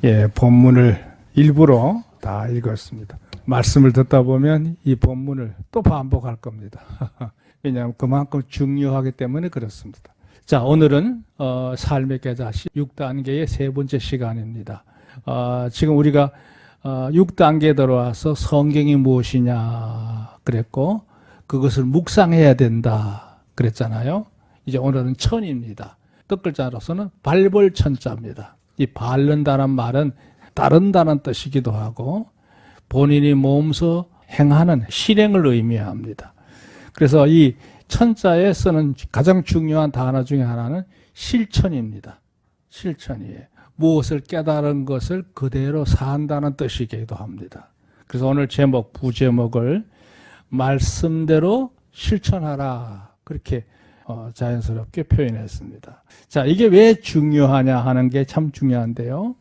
예, 본문을 일부러 다 읽었습니다. 말씀을 듣다 보면 이 본문을 또 반복할 겁니다. 왜냐하면 그만큼 중요하기 때문에 그렇습니다. 자, 오늘은 삶의 계자시 6단계의 세 번째 시간입니다. 지금 우리가 6단계에 들어와서 성경이 무엇이냐 그랬고 그것을 묵상해야 된다 그랬잖아요. 이제 오늘은 천입니다. 뜻글자로서는 발벌천자입니다. 이 바른다는 말은 따른다는 뜻이기도 하고 본인이 몸소 행하는 실행을 의미합니다. 그래서 이 천자에 쓰는 가장 중요한 단어 중에 하나는 실천입니다. 실천이에요. 무엇을 깨달은 것을 그대로 산다는 뜻이기도 합니다. 그래서 오늘 제목, 부제목을 말씀대로 실천하라 그렇게 자연스럽게 표현했습니다. 자, 이게 왜 중요하냐 하는 게 참 중요한데요.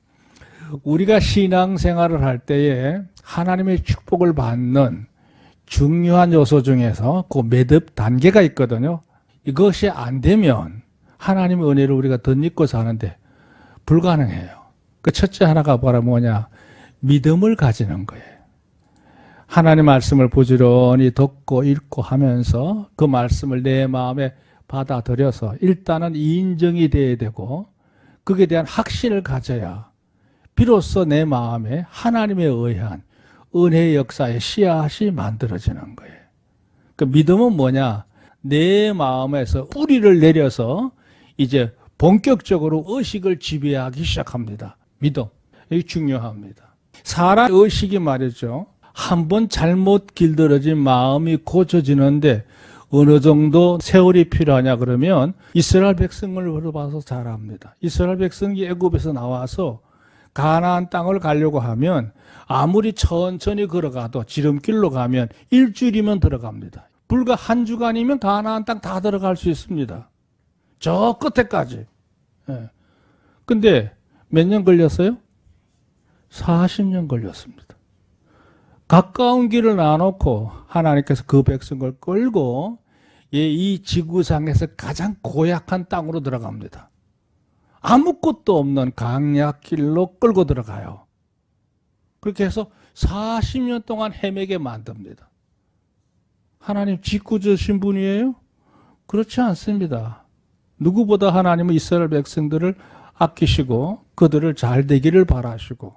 우리가 신앙생활을 할 때에 하나님의 축복을 받는 중요한 요소 중에서 그 매듭 단계가 있거든요. 이것이 안 되면 하나님의 은혜를 우리가 덧입고 사는데 불가능해요. 그 첫째 하나가 뭐냐? 믿음을 가지는 거예요. 하나님 말씀을 부지런히 듣고 읽고 하면서 그 말씀을 내 마음에 받아들여서 일단은 인정이 돼야 되고 그에 대한 확신을 가져야 비로소 내 마음에 하나님에 의한 은혜의 역사의 씨앗이 만들어지는 거예요. 그 믿음은 뭐냐? 내 마음에서 뿌리를 내려서 이제 본격적으로 의식을 지배하기 시작합니다. 믿음. 이게 중요합니다. 사람 의식이 말이죠. 한번 잘못 길들여진 마음이 고쳐지는데 어느 정도 세월이 필요하냐 그러면 이스라엘 백성을 봐서 잘 압니다. 이스라엘 백성이 애굽에서 나와서 가나안 땅을 가려고 하면 아무리 천천히 걸어가도 지름길로 가면 일주일이면 들어갑니다. 불과 한 주간이면 가나안 땅 다 들어갈 수 있습니다. 저 끝에까지. 예. 근데 몇 년 걸렸어요? 40년 걸렸습니다. 가까운 길을 놔놓고 하나님께서 그 백성을 끌고 이 지구상에서 가장 고약한 땅으로 들어갑니다. 아무것도 없는 강약길로 끌고 들어가요. 그렇게 해서 40년 동안 헤매게 만듭니다. 하나님 짓궂으신 분이에요? 그렇지 않습니다. 누구보다 하나님은 이스라엘 백성들을 아끼시고 그들을 잘 되기를 바라시고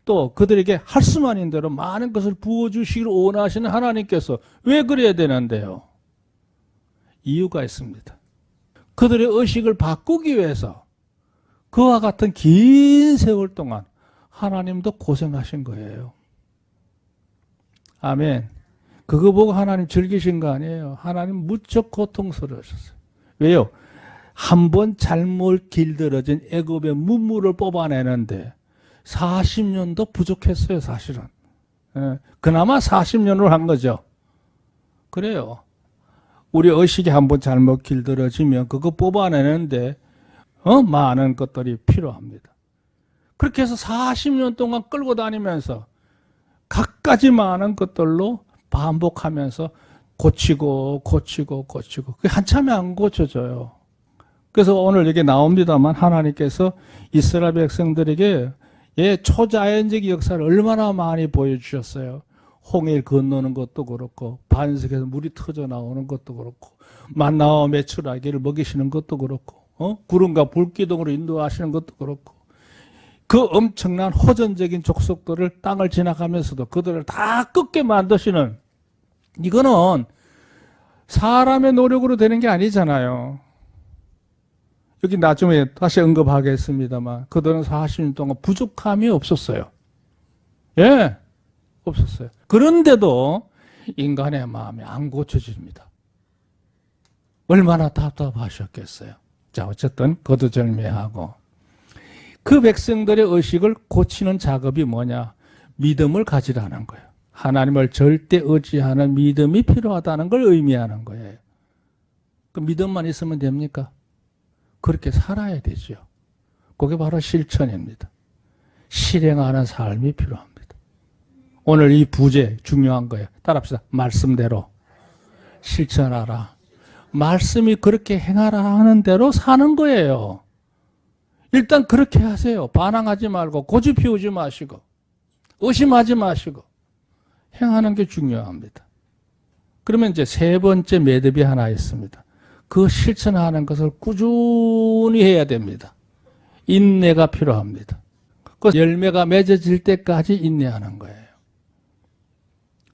또 그들에게 할 수만 있는 대로 많은 것을 부어주시기를 원하시는 하나님께서 왜 그래야 되는데요? 이유가 있습니다. 그들의 의식을 바꾸기 위해서 그와 같은 긴 세월 동안 하나님도 고생하신 거예요. 아멘. 그거 보고 하나님 즐기신 거 아니에요. 하나님 무척 고통스러우셨어요. 왜요? 한번 잘못 길들여진 애굽의 문물을 뽑아내는데 40년도 부족했어요, 사실은. 예, 그나마 40년을 한 거죠. 그래요. 우리 의식이 한번 잘못 길들여지면 그거 뽑아내는데 많은 것들이 필요합니다. 그렇게 해서 40년 동안 끌고 다니면서 갖가지 많은 것들로 반복하면서 고치고 그게 한참이 안 고쳐져요. 그래서 오늘 여기 나옵니다만 하나님께서 이스라엘 백성들에게 초자연적 역사를 얼마나 많이 보여주셨어요. 홍해를 건너는 것도 그렇고 반석에서 물이 터져 나오는 것도 그렇고 만나와 메추라기를 먹이시는 것도 그렇고 구름과 불기둥으로 인도하시는 것도 그렇고 그 엄청난 호전적인 족속들을 땅을 지나가면서도 그들을 다 끄게 만드시는 이거는 사람의 노력으로 되는 게 아니잖아요. 여기 나중에 다시 언급하겠습니다만 그들은 40년 동안 부족함이 없었어요. 예, 없었어요. 그런데도 인간의 마음이 안 고쳐집니다. 얼마나 답답하셨겠어요. 자, 어쨌든 거두절미하고 그 백성들의 의식을 고치는 작업이 뭐냐? 믿음을 가지라는 거예요. 하나님을 절대 의지하는 믿음이 필요하다는 걸 의미하는 거예요. 그 믿음만 있으면 됩니까? 그렇게 살아야 되죠. 그게 바로 실천입니다. 실행하는 삶이 필요합니다. 오늘 이 부제 중요한 거예요. 따라합시다. 말씀대로 실천하라. 말씀이 그렇게 행하라 하는 대로 사는 거예요. 일단 그렇게 하세요. 반항하지 말고 고집 피우지 마시고 의심하지 마시고 행하는 게 중요합니다. 그러면 이제 세 번째 매듭이 하나 있습니다. 그 실천하는 것을 꾸준히 해야 됩니다. 인내가 필요합니다. 그 열매가 맺어질 때까지 인내하는 거예요.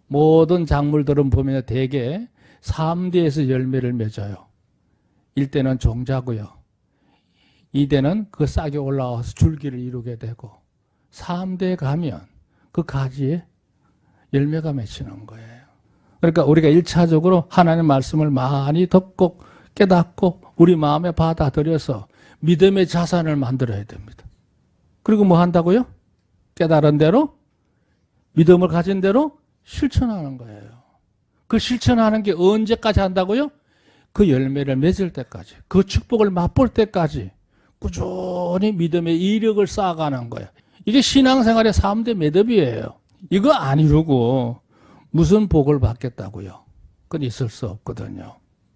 모든 작물들은 보면 대개 3대에서 열매를 맺어요. 1대는 종자고요. 2대는 그 싹이 올라와서 줄기를 이루게 되고 3대에 가면 그 가지에 열매가 맺히는 거예요. 그러니까 우리가 1차적으로 하나님의 말씀을 많이 듣고 깨닫고 우리 마음에 받아들여서 믿음의 자산을 만들어야 됩니다. 그리고 뭐 한다고요? 깨달은 대로 믿음을 가진 대로 실천하는 거예요. 그 실천하는 게 언제까지 한다고요? 그 열매를 맺을 때까지, 그 축복을 맛볼 때까지 꾸준히 믿음의 이력을 쌓아가는 거예요. 이게 신앙생활의 3대 매듭이에요. 이거 안 이루고 무슨 복을 받겠다고요? 그건 있을 수 없거든요.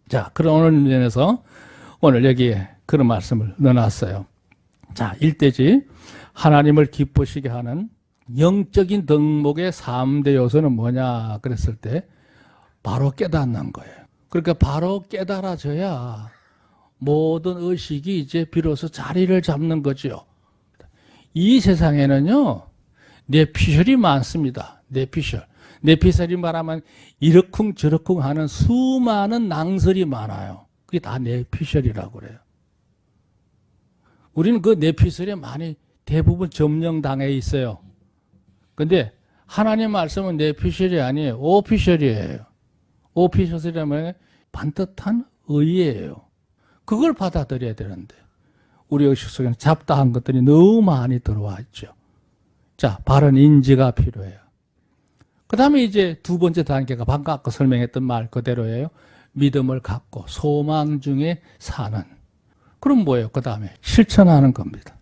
자, 그런 면에서 오늘 여기에 그런 말씀을 넣어놨어요. 자, 1대지 하나님을 기쁘시게 하는 영적인 덕목의 3대 요소는 뭐냐 그랬을 때 바로 깨닫는 거예요. 그러니까 바로 깨달아져야 모든 의식이 이제 비로소 자리를 잡는 거죠. 이 세상에는요, 뇌피셜이 많습니다. 뇌피셜. 뇌피셜이 말하면 이러쿵 저러쿵 하는 수많은 낭설이 많아요. 그게 다 뇌피셜이라고 그래요. 우리는 그 뇌피셜에 많이 대부분 점령당해 있어요. 근데 하나님 말씀은 뇌피셜이 아니에요. 오피셜이에요. 오피셜이라면 반듯한 의예요. 그걸 받아들여야 되는데 우리 의식 속에는 잡다한 것들이 너무 많이 들어와 있죠. 자, 바른 인지가 필요해요. 그 다음에 이제 두 번째 단계가 방금 아까 설명했던 말 그대로예요. 믿음을 갖고 소망 중에 사는. 그럼 뭐예요? 그 다음에 실천하는 겁니다.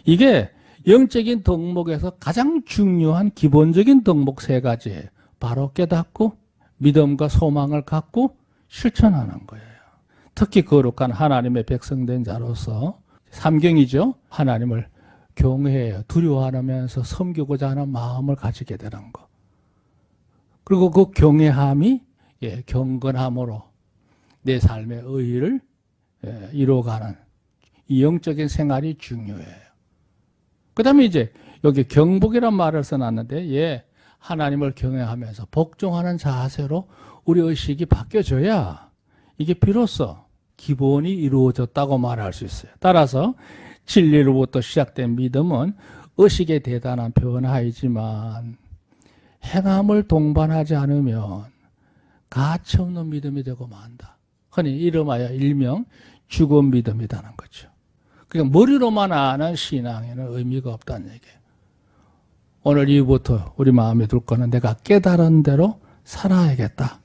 이게 영적인 덕목에서 가장 중요한 기본적인 덕목 세 가지예요. 바로 깨닫고 믿음과 소망을 갖고 실천하는 거예요. 특히 거룩한 하나님의 백성된 자로서 삼경이죠. 하나님을 경외해요. 두려워하면서 섬기고자 하는 마음을 가지게 되는 거. 그리고 그 경외함이 경건함으로 내 삶의 의의를 이루어가는 이 영적인 생활이 중요해요. 그 다음에 이제 여기 경복이란 말을 써놨는데 하나님을 경외하면서 복종하는 자세로 우리 의식이 바뀌어져야 이게 비로소 기본이 이루어졌다고 말할 수 있어요. 따라서 진리로부터 시작된 믿음은 의식의 대단한 변화이지만 행함을 동반하지 않으면 가치없는 믿음이 되고 만다. 흔히 이름하여 일명 죽은 믿음이라는 거죠. 그러니까 머리로만 아는 신앙에는 의미가 없다는 얘기예요. 오늘 이후부터 우리 마음에 둘 거는 내가 깨달은 대로 살아야겠다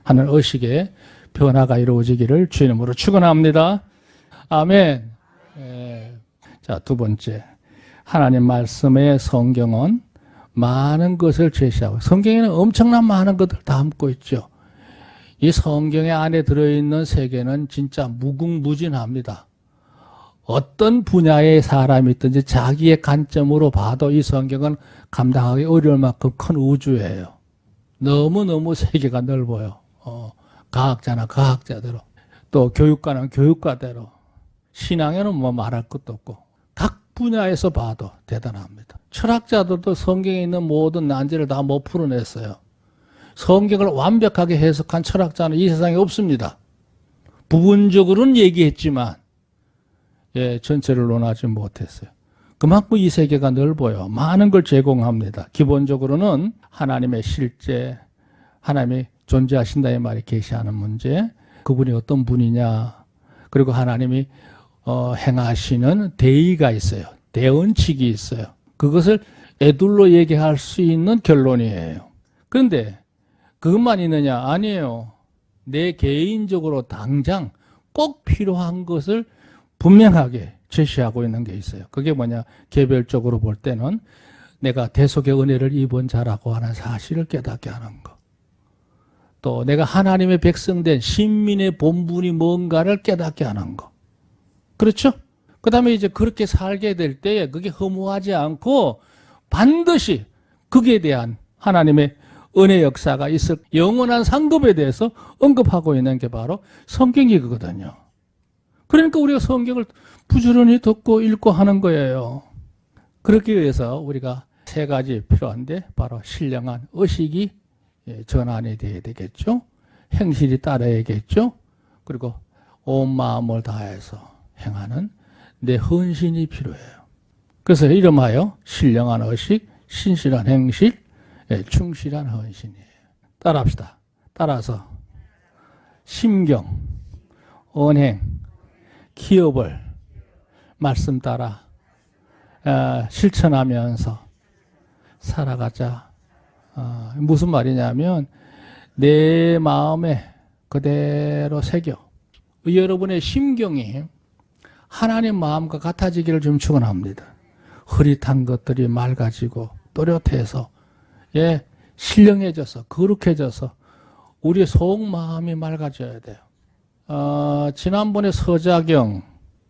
하는 의식의 변화가 이루어지기를 주님으로 축원합니다. 아멘. 자, 두 번째, 하나님 말씀의 성경은 많은 것을 제시하고 성경에는 엄청난 많은 것을 담고 있죠. 이 성경의 안에 들어있는 세계는 진짜 무궁무진합니다. 어떤 분야의 사람이 있든지 자기의 관점으로 봐도 이 성경은 감당하기 어려울 만큼 큰 우주예요. 너무너무 세계가 넓어요. 과학자나 과학자대로, 또 교육가는 교육가대로, 신앙에는 뭐 말할 것도 없고 각 분야에서 봐도 대단합니다. 철학자들도 성경에 있는 모든 난제를 다 못 풀어냈어요. 성경을 완벽하게 해석한 철학자는 이 세상에 없습니다. 부분적으로는 얘기했지만 전체를 논하지 못했어요. 그만큼 이 세계가 넓어요. 많은 걸 제공합니다. 기본적으로는 하나님의 실제, 하나님이 존재하신다의 말이 계시하는 문제, 그분이 어떤 분이냐, 그리고 하나님이 행하시는 대의가 있어요. 대언칙이 있어요. 그것을 애둘러 얘기할 수 있는 결론이에요. 그런데 그것만 있느냐? 아니에요. 내 개인적으로 당장 꼭 필요한 것을 분명하게 제시하고 있는 게 있어요. 그게 뭐냐? 개별적으로 볼 때는 내가 대속의 은혜를 입은 자라고 하는 사실을 깨닫게 하는 것. 또 내가 하나님의 백성된 신민의 본분이 뭔가를 깨닫게 하는 것. 그렇죠? 그 다음에 이제 그렇게 살게 될 때에 그게 허무하지 않고 반드시 거기에 대한 하나님의 은혜 역사가 있을 영원한 상급에 대해서 언급하고 있는 게 바로 성경이거든요. 그러니까 우리가 성경을 부지런히 듣고 읽고 하는 거예요. 그렇기 위해서 우리가 세 가지 필요한데 바로 신령한 의식이 전환이 돼야 되겠죠. 행실이 따라야겠죠. 그리고 온 마음을 다해서 행하는 내 헌신이 필요해요. 그래서 이름하여 신령한 의식, 신실한 행실, 충실한 헌신이에요. 따라합시다. 따라서 심경, 언행, 기업을 말씀 따라 실천하면서 살아가자. 무슨 말이냐면 내 마음에 그대로 새겨. 여러분의 심경이 하나님 마음과 같아지기를 좀 축원합니다. 흐릿한 것들이 맑아지고 또렷해서 신령해져서 거룩해져서 우리의 속마음이 맑아져야 돼요. 지난번에 서자경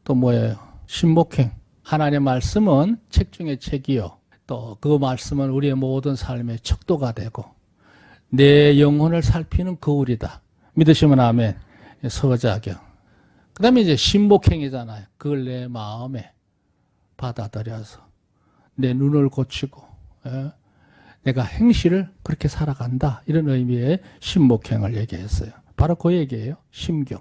또 뭐예요? 신목행. 하나님의 말씀은 책 중에 책이요. 또 그 말씀은 우리의 모든 삶의 척도가 되고 내 영혼을 살피는 거울이다. 믿으시면 아멘. 서자경. 그 다음에 이제 신목행이잖아요. 그걸 내 마음에 받아들여서 내 눈을 고치고 내가 행실을 그렇게 살아간다. 이런 의미의 신목행을 얘기했어요. 바로 그 얘기예요. 심경.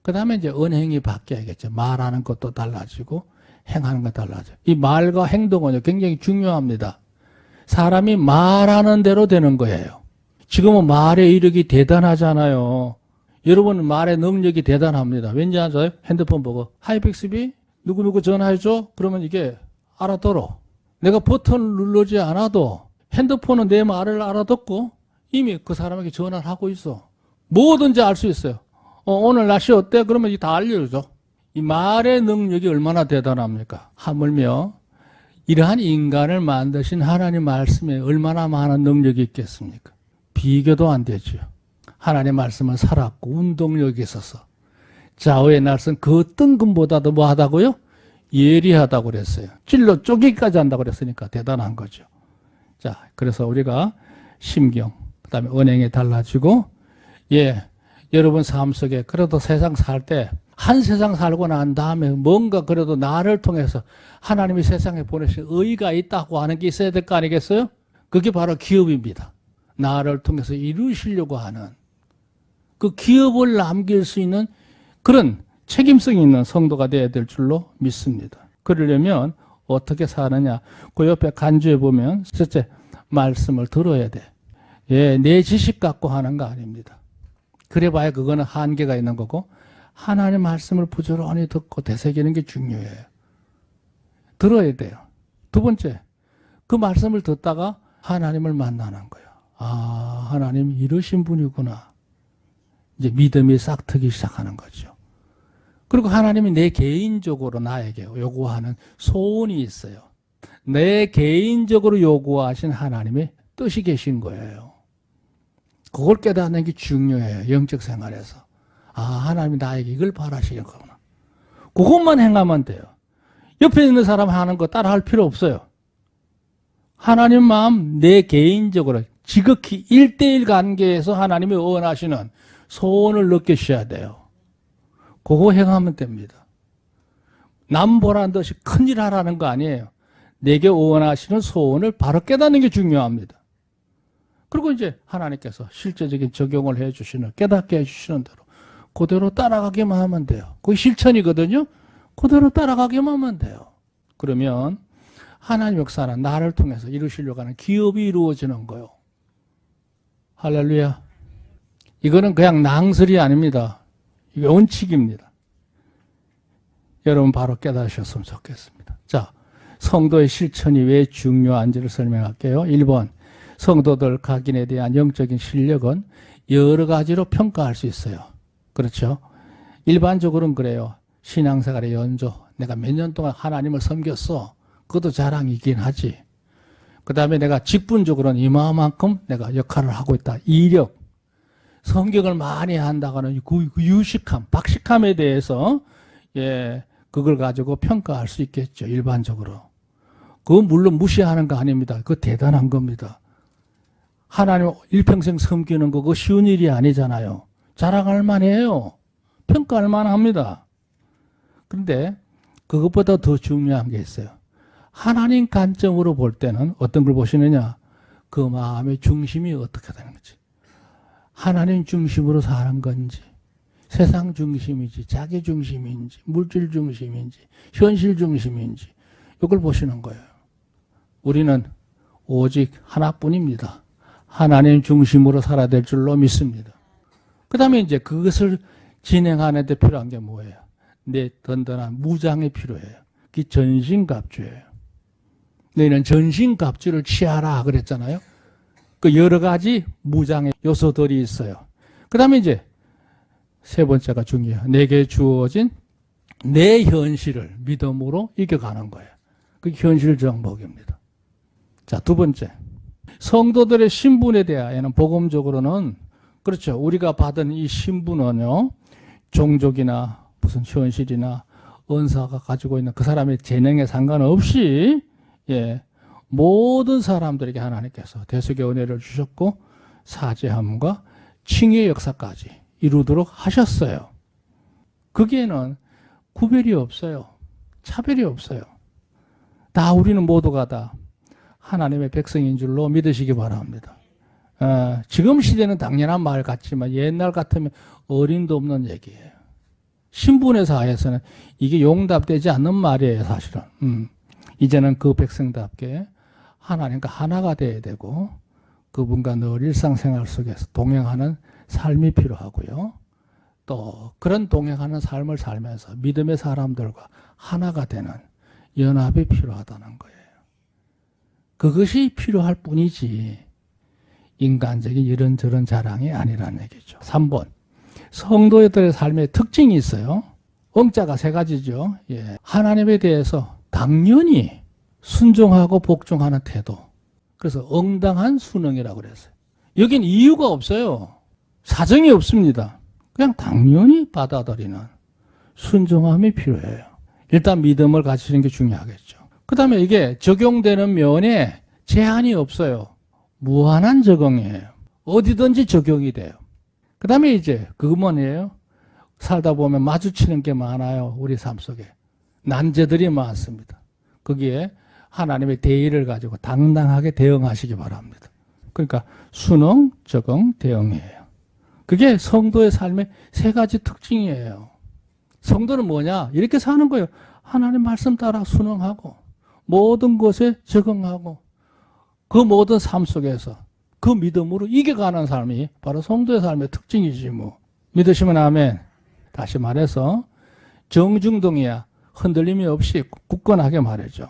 그 다음에 이제 언행이 바뀌어야겠죠. 말하는 것도 달라지고 행하는 것 달라져요. 이 말과 행동은 굉장히 중요합니다. 사람이 말하는 대로 되는 거예요. 지금은 말의 이력이 대단하잖아요. 여러분 말의 능력이 대단합니다. 왠지 아세요? 핸드폰 보고 하이픽스비 누구누구 전화해줘? 그러면 이게 알아들어. 내가 버튼을 누르지 않아도 핸드폰은 내 말을 알아듣고 이미 그 사람에게 전화를 하고 있어. 뭐든지 알 수 있어요. 오늘 날씨 어때? 그러면 이게 다 알려줘. 이 말의 능력이 얼마나 대단합니까? 하물며 이러한 인간을 만드신 하나님 말씀에 얼마나 많은 능력이 있겠습니까? 비교도 안 되죠. 하나님 말씀은 살았고 운동력이 있어서 좌우의 날선 그 어떤 금보다도 뭐 하다고요? 예리하다고 그랬어요. 찔러 쪼개기까지 한다고 그랬으니까 대단한 거죠. 자, 그래서 우리가 심경, 그 다음에 언행이 달라지고, 여러분 삶 속에 그래도 세상 살 때, 한 세상 살고 난 다음에 뭔가 그래도 나를 통해서 하나님이 세상에 보내신 의의가 있다고 하는 게 있어야 될 거 아니겠어요? 그게 바로 기업입니다. 나를 통해서 이루시려고 하는 그 기업을 남길 수 있는 그런 책임성이 있는 성도가 되어야 될 줄로 믿습니다. 그러려면 어떻게 사느냐? 그 옆에 간주에 보면 첫째, 말씀을 들어야 돼. 내 지식 갖고 하는 거 아닙니다. 그래봐야 그거는 한계가 있는 거고 하나님의 말씀을 부지런히 듣고 되새기는 게 중요해요. 들어야 돼요. 두 번째, 그 말씀을 듣다가 하나님을 만나는 거예요. 아, 하나님 이러신 분이구나. 이제 믿음이 싹트기 시작하는 거죠. 그리고 하나님이 내 개인적으로 나에게 요구하는 소원이 있어요. 내 개인적으로 요구하신 하나님의 뜻이 계신 거예요. 그걸 깨닫는 게 중요해요. 영적 생활에서. 아, 하나님이 나에게 이걸 바라시는 거구나. 그것만 행하면 돼요. 옆에 있는 사람 하는 거 따라 할 필요 없어요. 하나님 마음 내 개인적으로 지극히 1대1 관계에서 하나님이 원하시는 소원을 느끼셔야 돼요. 그거 행하면 됩니다. 남 보란 듯이 큰일 하라는 거 아니에요. 내게 원하시는 소원을 바로 깨닫는 게 중요합니다. 그리고 이제 하나님께서 실제적인 적용을 해주시는, 깨닫게 해주시는 대로 그대로 따라가기만 하면 돼요. 그게 실천이거든요. 그대로 따라가기만 하면 돼요. 그러면 하나님 역사는 나를 통해서 이루시려고 하는 기업이 이루어지는 거예요. 할렐루야. 이거는 그냥 낭설이 아닙니다. 이게 원칙입니다. 여러분 바로 깨닫으셨으면 좋겠습니다. 자, 성도의 실천이 왜 중요한지를 설명할게요. 1번, 성도들 각인에 대한 영적인 실력은 여러 가지로 평가할 수 있어요. 그렇죠? 일반적으로는 그래요. 신앙생활의 연조, 내가 몇 년 동안 하나님을 섬겼어. 그것도 자랑이긴 하지. 그 다음에 내가 직분적으로는 이만큼 내가 역할을 하고 있다. 이력, 성경을 많이 한다고는 그 유식함, 박식함에 대해서 그걸 가지고 평가할 수 있겠죠. 일반적으로. 그건 물론 무시하는 거 아닙니다. 그거 대단한 겁니다. 하나님 일평생 섬기는 거 그거 쉬운 일이 아니잖아요. 자랑할 만해요. 평가할 만합니다. 그런데 그것보다 더 중요한 게 있어요. 하나님 관점으로 볼 때는 어떤 걸 보시느냐? 그 마음의 중심이 어떻게 되는 거지? 하나님 중심으로 사는 건지, 세상 중심인지, 자기 중심인지, 물질 중심인지, 현실 중심인지, 이걸 보시는 거예요. 우리는 오직 하나뿐입니다. 하나님 중심으로 살아야 될 줄로 믿습니다. 그 다음에 이제 그것을 진행하는 데 필요한 게 뭐예요? 내 든든한 무장이 필요해요. 그게 전신갑주예요. 너희는 전신갑주를 취하라 그랬잖아요. 그 여러 가지 무장의 요소들이 있어요. 그 다음에 이제 세 번째가 중요해요. 내게 주어진 내 현실을 믿음으로 이겨가는 거예요. 그게 현실 정복입니다. 자, 두 번째. 성도들의 신분에 대하여는 복음적으로는 그렇죠. 우리가 받은 이 신분은요. 종족이나 무슨 현실이나 은사가 가지고 있는 그 사람의 재능에 상관없이 모든 사람들에게 하나님께서 대속의 은혜를 주셨고 사죄함과 칭의의 역사까지 이루도록 하셨어요. 거기에는 구별이 없어요. 차별이 없어요. 다 우리는 모두가 다 하나님의 백성인 줄로 믿으시기 바랍니다. 지금 시대는 당연한 말 같지만 옛날 같으면 어림도 없는 얘기예요. 신분의 사회에서는 이게 용납되지 않는 말이에요, 사실은. 이제는 그 백성답게 하나님과 하나가 되어야 되고 그분과 늘 일상생활 속에서 동행하는 삶이 필요하고요. 또 그런 동행하는 삶을 살면서 믿음의 사람들과 하나가 되는 연합이 필요하다는 거예요. 그것이 필요할 뿐이지 인간적인 이런저런 자랑이 아니라는 얘기죠. 3번. 성도들의 삶의 특징이 있어요. 응자가 세 가지죠. 하나님에 대해서 당연히 순종하고 복종하는 태도. 그래서 응당한 순응이라고 그랬어요. 여긴 이유가 없어요. 사정이 없습니다. 그냥 당연히 받아들이는 순종함이 필요해요. 일단 믿음을 가지시는 게 중요하겠죠. 그 다음에 이게 적용되는 면에 제한이 없어요. 무한한 적용이에요. 어디든지 적용이 돼요. 그 다음에 이제 그거 뭐예요? 살다 보면 마주치는 게 많아요. 우리 삶 속에. 난제들이 많습니다. 거기에 하나님의 대의를 가지고 당당하게 대응하시기 바랍니다. 그러니까 순응, 적응, 대응이에요. 그게 성도의 삶의 세 가지 특징이에요. 성도는 뭐냐? 이렇게 사는 거예요. 하나님 말씀 따라 순응하고 모든 것에 적응하고 그 모든 삶 속에서 그 믿음으로 이겨가는 삶이 바로 성도의 삶의 특징이지 뭐. 믿으시면 아멘. 다시 말해서 정중동이야. 흔들림이 없이 굳건하게 말해줘.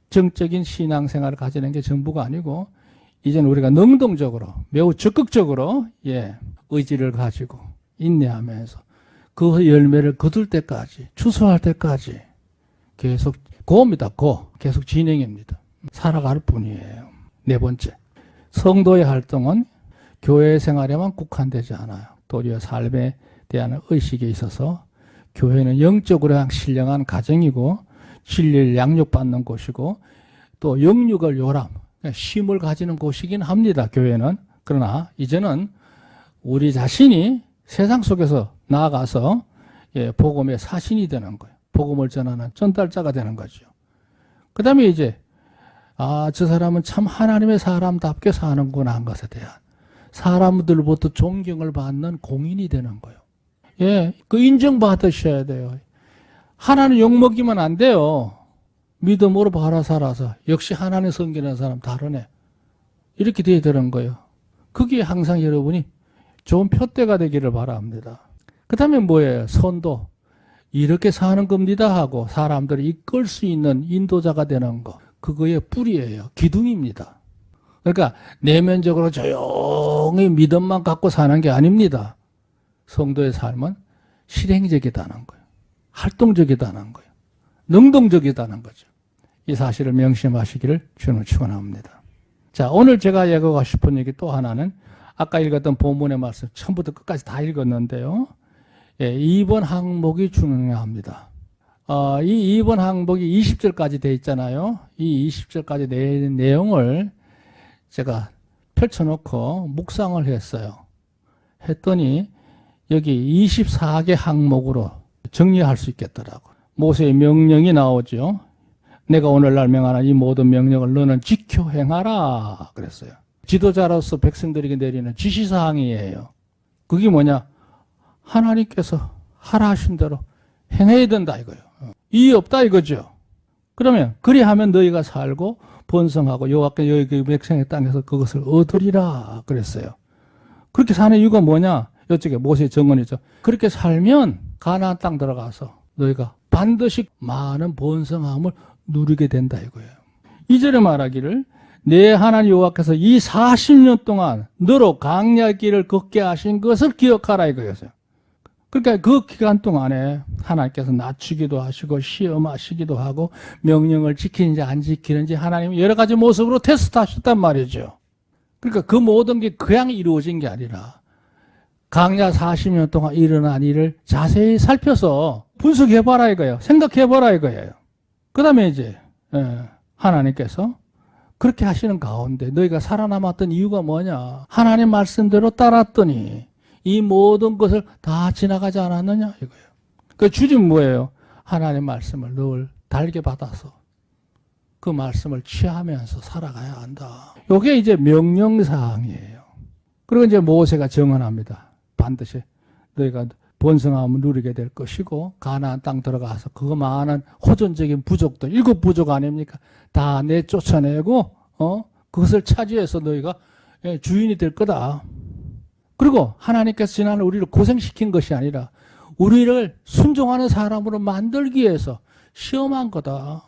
정적인 신앙생활을 가지는 게 전부가 아니고 이제는 우리가 능동적으로 매우 적극적으로 의지를 가지고 인내하면서 그 열매를 거둘 때까지 추수할 때까지 계속 고입니다. 계속 진행입니다. 살아갈 뿐이에요. 네 번째. 성도의 활동은 교회 생활에만 국한되지 않아요. 도리어 삶에 대한 의식에 있어서 교회는 영적으로 신령한 가정이고 진리를 양육받는 곳이고 또 영육을 요람, 쉼을 가지는 곳이긴 합니다. 교회는. 그러나 이제는 우리 자신이 세상 속에서 나아가서 복음의 사신이 되는 거예요. 복음을 전하는 전달자가 되는 거죠. 그 다음에 이제 저 사람은 참 하나님의 사람답게 사는구나 한 것에 대한 사람들부터 존경을 받는 공인이 되는 거예요. 그 인정받으셔야 돼요. 하나님 욕먹이면 안 돼요. 믿음으로 바라 살아서 역시 하나님 섬기는 사람 다르네. 이렇게 돼야 되는 거예요. 그게 항상 여러분이 좋은 표대가 되기를 바랍니다. 그 다음에 뭐예요? 선도. 이렇게 사는 겁니다 하고 사람들을 이끌 수 있는 인도자가 되는 거. 그거의 뿌리예요. 기둥입니다. 그러니까 내면적으로 조용히 믿음만 갖고 사는 게 아닙니다. 성도의 삶은 실행적이다는 거예요. 활동적이다는 거예요. 능동적이다는 거죠. 이 사실을 명심하시기를 주는 축원합니다. 자, 오늘 제가 얘기하고 싶은 얘기 또 하나는 아까 읽었던 본문의 말씀 처음부터 끝까지 다 읽었는데요. 2번 항목이 중요합니다. 이 2번 항목이 20절까지 돼 있잖아요. 이 20절까지 내용을 제가 펼쳐놓고 묵상을 했어요. 했더니 여기 24개 항목으로 정리할 수 있겠더라고. 모세의 명령이 나오죠. 내가 오늘날 명하는 이 모든 명령을 너는 지켜 행하라 그랬어요. 지도자로서 백성들에게 내리는 지시사항이에요. 그게 뭐냐? 하나님께서 하라 하신 대로 행해야 된다 이거예요. 이의 없다 이거죠. 그러면 그리하면 너희가 살고 번성하고 여호와께 너희 그 백성의 땅에서 그것을 얻으리라 그랬어요. 그렇게 사는 이유가 뭐냐? 이쪽에 모세의 정언이죠. 그렇게 살면 가나안 땅 들어가서 너희가 반드시 많은 번성함을 누리게 된다 이거예요. 2절에 말하기를 내 하나님 여호와께서 이 40년 동안 너로 광야의 길을 걷게 하신 것을 기억하라 이거였어요. 그러니까 그 기간 동안에 하나님께서 낮추기도 하시고 시험하시기도 하고 명령을 지키는지 안 지키는지 하나님이 여러 가지 모습으로 테스트하셨단 말이죠. 그러니까 그 모든 게 그냥 이루어진 게 아니라 광야 40년 동안 일어난 일을 자세히 살펴서 분석해봐라 이거예요. 생각해봐라 이거예요. 그 다음에 이제 하나님께서 그렇게 하시는 가운데 너희가 살아남았던 이유가 뭐냐? 하나님 말씀대로 따랐더니 이 모든 것을 다 지나가지 않았느냐 이거예요. 그 주님 뭐예요? 하나님 말씀을 늘 달게 받아서 그 말씀을 취하면서 살아가야 한다. 이게 이제 명령사항이에요. 그리고 이제 모세가 정언합니다. 반드시 너희가 번성함을 누리게 될 것이고 가나안 땅 들어가서 그 많은 호전적인 부족들 7 부족 아닙니까? 다 내쫓아내고 그것을 차지해서 너희가 주인이 될 거다. 그리고 하나님께서 지난 우리를 고생시킨 것이 아니라 우리를 순종하는 사람으로 만들기 위해서 시험한 거다.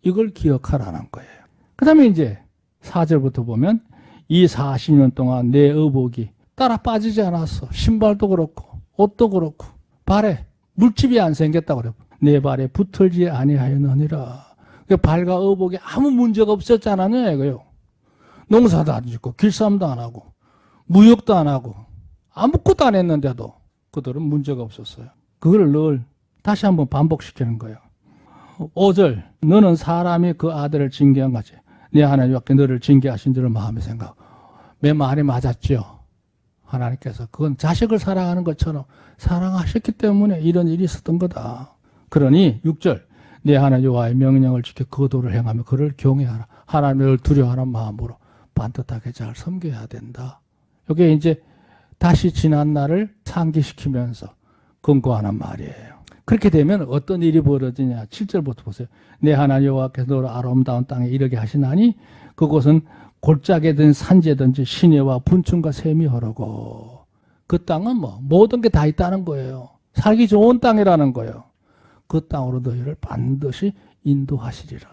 이걸 기억하라는 거예요. 그 다음에 이제 4절부터 보면 이 40년 동안 내 의복이 따라 빠지지 않았어. 신발도 그렇고 옷도 그렇고 발에 물집이 안 생겼다고 그래요. 내 발에 붙들지 아니하였느니라. 발과 의복에 아무 문제가 없었지 않았냐 이거요. 농사도 안 짓고 길쌈도 안 하고 무역도 안 하고 아무것도 안 했는데도 그들은 문제가 없었어요. 그걸 늘 다시 한번 반복시키는 거예요. 5절 너는 사람이 그 아들을 징계한 같이 내 하나님 여호와께 너를 징계하신 줄을 마음에 생각. 내 말이 맞았죠. 하나님께서 그건 자식을 사랑하는 것처럼 사랑하셨기 때문에 이런 일이 있었던 거다. 그러니 6절 내 하나님 여호와의 명령을 지켜 그 도를 행하며 그를 경외하라. 하나님을 두려워하는 마음으로 반듯하게 잘 섬겨야 된다. 이게 이제 다시 지난 날을 상기시키면서 근거하는 말이에요. 그렇게 되면 어떤 일이 벌어지냐. 7절부터 보세요. 내 하나님 여호와께서 너를 아름다운 땅에 이르게 하시나니 그곳은 골짜기든 산지든지 시내와 분충과 샘이 흐르고 그 땅은 뭐 모든 게 다 있다는 거예요. 살기 좋은 땅이라는 거예요. 그 땅으로 너희를 반드시 인도하시리라.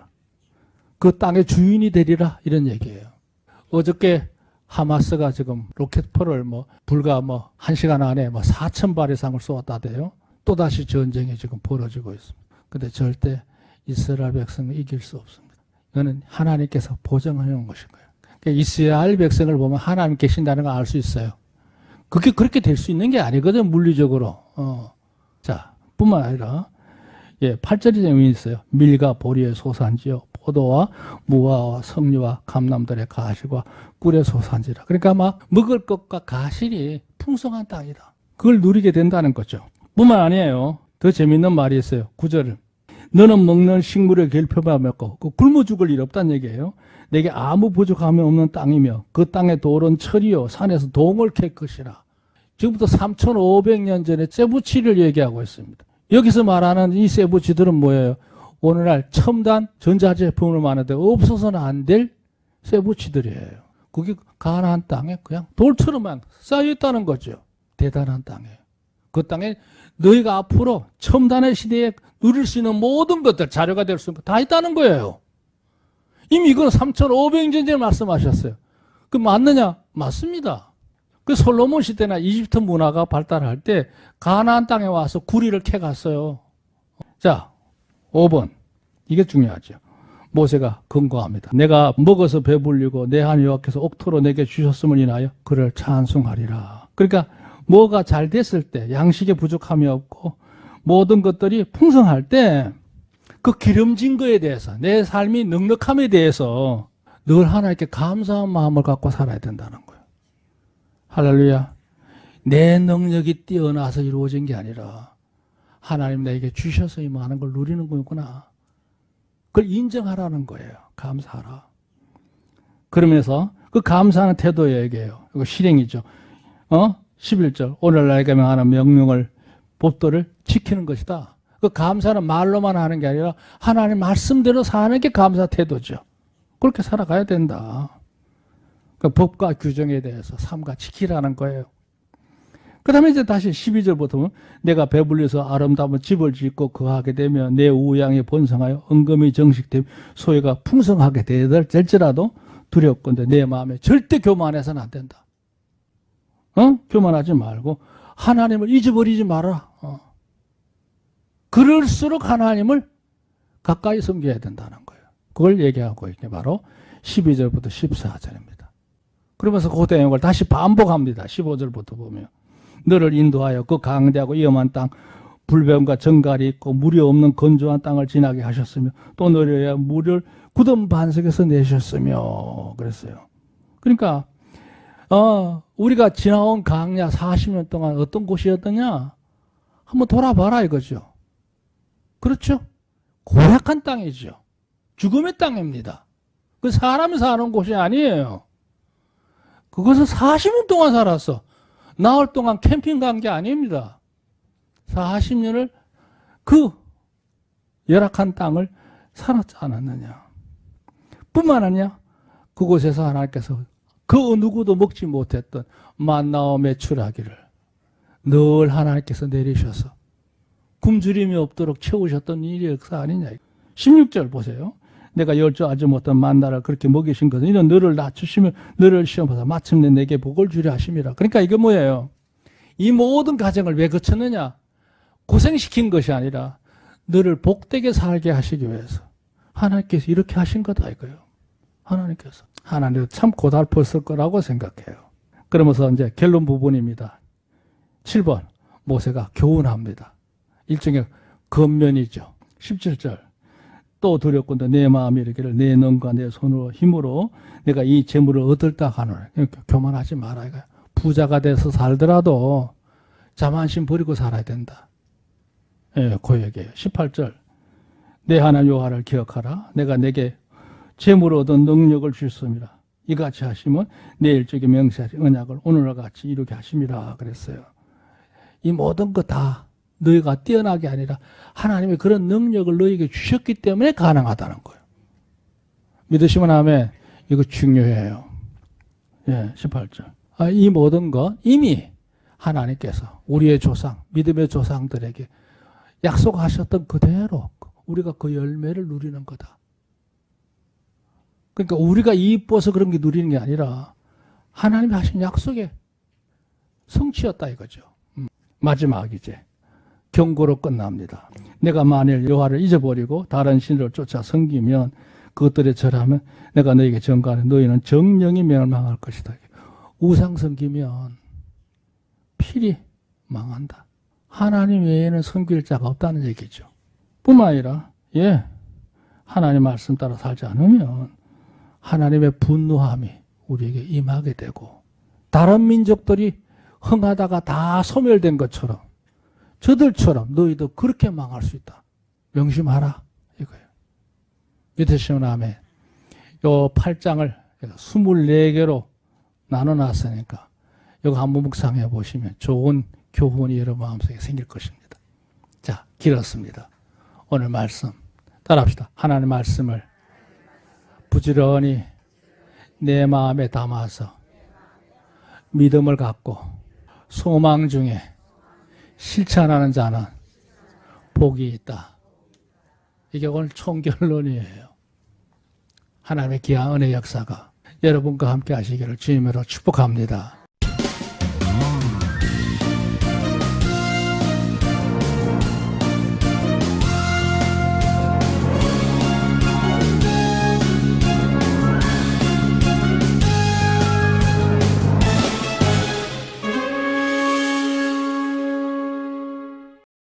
그 땅의 주인이 되리라 이런 얘기예요. 어저께 하마스가 지금 로켓포를 불과 1시간 안에 4,000발 이상을 쏘았다대요. 또다시 전쟁이 지금 벌어지고 있습니다. 근데 절대 이스라엘 백성을 이길 수 없습니다. 이거는 하나님께서 보장해 놓은 것인 거예요. 그러니까 이스라엘 백성을 보면 하나님 계신다는 걸 알 수 있어요. 그게 그렇게 될 수 있는 게 아니거든, 물리적으로. 자, 뿐만 아니라, 8절에 내용이 있어요. 밀과 보리의 소산지요. 포도와 무화와 석류와 감람들의 가시와 꿀의 소산지라. 그러니까 먹을 것과 가실이 풍성한 땅이다. 그걸 누리게 된다는 거죠. 뿐만 아니에요. 더 재밌는 말이 있어요. 9절을. 너는 먹는 식물의 결핍함이 없고 굶어 죽을 일 없다는 얘기예요. 내게 아무 부족함이 없는 땅이며 그 땅의 돌은 철이요 산에서 동을 캘 것이라. 지금부터 3,500년 전에 세부치를 얘기하고 있습니다. 여기서 말하는 이 세부치들은 뭐예요? 오늘날 첨단 전자제품을 만드는데 없어서는 안 될 세부치들이에요. 그게 가나안 땅에 그냥 돌처럼만 쌓여있다는 거죠. 대단한 땅이에요. 그 땅에 너희가 앞으로 첨단의 시대에 누릴 수 있는 모든 것들, 자료가 될 수 있는 것 다 있다는 거예요. 이미 이건 3,500년 전에 말씀하셨어요. 그 맞느냐? 맞습니다. 그 솔로몬 시대나 이집트 문화가 발달할 때 가나안 땅에 와서 구리를 캐갔어요. 자, 5번. 이게 중요하죠. 모세가 근거합니다. 내가 먹어서 배불리고 내 하나님 여호와께서 옥토로 내게 주셨음을 인하여 그를 찬송하리라. 그러니까 뭐가 잘 됐을 때 양식에 부족함이 없고 모든 것들이 풍성할 때 그 기름진 거에 대해서, 내 삶이 넉넉함에 대해서 늘 하나님께 감사한 마음을 갖고 살아야 된다는 거예요. 할렐루야. 내 능력이 뛰어나서 이루어진 게 아니라 하나님 나에게 주셔서 이 많은 걸 누리는 거구나. 그걸 인정하라는 거예요. 감사하라. 그러면서 그 감사하는 태도에 얘기해요. 이거 실행이죠. 11절. 오늘 나에게 명하는 명령을, 법도를 지키는 것이다. 그 감사는 말로만 하는 게 아니라 하나님 말씀대로 사는 게 감사 태도죠. 그렇게 살아가야 된다. 그 법과 규정에 대해서 삼가 지키라는 거예요. 그 다음에 이제 다시 12절부터 보면 내가 배불려서 아름다운 집을 짓고 거하게 되면 내 우양이 번성하여 은금이 정식되며 소유가 풍성하게 될지라도 두렵건대 내 마음에 절대 교만해서는 안 된다. 교만하지 말고 하나님을 잊어버리지 마라. 그럴수록 하나님을 가까이 섬겨야 된다는 거예요. 그걸 얘기하고 있게 바로 12절부터 14절입니다. 그러면서 그 내용을 다시 반복합니다. 15절부터 보면 너를 인도하여 그 강대하고 위험한 땅, 불뱀과 정갈이 있고 물이 없는 건조한 땅을 지나게 하셨으며 또 너를 물을 굳은 반석에서 내셨으며 그랬어요. 그러니까 우리가 지나온 강야 40년 동안 어떤 곳이었더냐? 한번 돌아봐라 이거죠. 그렇죠? 고약한 땅이죠. 죽음의 땅입니다. 그 사람이 사는 곳이 아니에요. 그것을 40년 동안 살았어. 나흘 동안 캠핑 간 게 아닙니다. 40년을 그 열악한 땅을 살았지 않았느냐. 뿐만 아니라 그곳에서 하나님께서 그 누구도 먹지 못했던 만나와 메추라기를 늘 하나님께서 내리셔서 굶주림이 없도록 채우셨던 일이 역사 아니냐. 16절 보세요. 내가 열조하지 못한 만나를 그렇게 먹이신 것은 이는 너를 낮추시며 너를 시험하사 마침내 내게 복을 주려 하심이라. 그러니까 이게 뭐예요? 이 모든 과정을 왜 거쳤느냐? 고생시킨 것이 아니라 너를 복되게 살게 하시기 위해서 하나님께서 이렇게 하신 거다 이거예요. 하나님께서. 하나님도 참 고달팠을 거라고 생각해요. 그러면서 이제 결론 부분입니다. 7번 모세가 교훈합니다. 일종의 겉면이죠. 17절 또 두렵건대 내 마음이 이르기를 내 눈과 내 손으로 힘으로 내가 이 재물을 얻을다 하노라. 교만하지 마라 이거야. 부자가 돼서 살더라도 자만심 버리고 살아야 된다. 예, 그 얘기예요. 18절 내 하나님 여호와를 기억하라. 내가 내게 재물을 얻은 능력을 주셨습니다. 이같이 하시면 내일 적에 명시하신 언약을 오늘과 같이 이루게 하심이라 그랬어요. 이 모든 거 다 너희가 뛰어나게 아니라 하나님이 그런 능력을 너희에게 주셨기 때문에 가능하다는 거예요. 믿으시면 아멘. 이거 중요해요. 예, 18절. 이 모든 것 이미 하나님께서 우리의 조상, 믿음의 조상들에게 약속하셨던 그대로 우리가 그 열매를 누리는 거다. 그러니까 우리가 이뻐서 그런 게 누리는 게 아니라 하나님이 하신 약속의 성취였다 이거죠. 마지막 이제 경고로 끝납니다. 내가 만일 여호와를 잊어버리고 다른 신을 쫓아 섬기면 그것들에 절하면 내가 너에게 전가하는 너희는 정령이 멸망할 것이다. 우상 섬기면 필히 망한다. 하나님 외에는 섬길 자가 없다는 얘기죠. 뿐만 아니라 하나님 말씀 따라 살지 않으면 하나님의 분노함이 우리에게 임하게 되고 다른 민족들이 흥하다가 다 소멸된 것처럼 저들처럼 너희도 그렇게 망할 수 있다. 명심하라 이거예요. 믿으시면 아멘. 요 8장을 24개로 나눠놨으니까 이거 한번 묵상해 보시면 좋은 교훈이 여러분 마음속에 생길 것입니다. 자, 길었습니다. 오늘 말씀 따라합시다. 하나님의 말씀을 부지런히 내 마음에 담아서 믿음을 갖고 소망 중에 실천하는 자는 복이 있다. 이게 오늘 총결론이에요. 하나님의 귀한 은혜 역사가 여러분과 함께 하시기를 주님으로 축복합니다.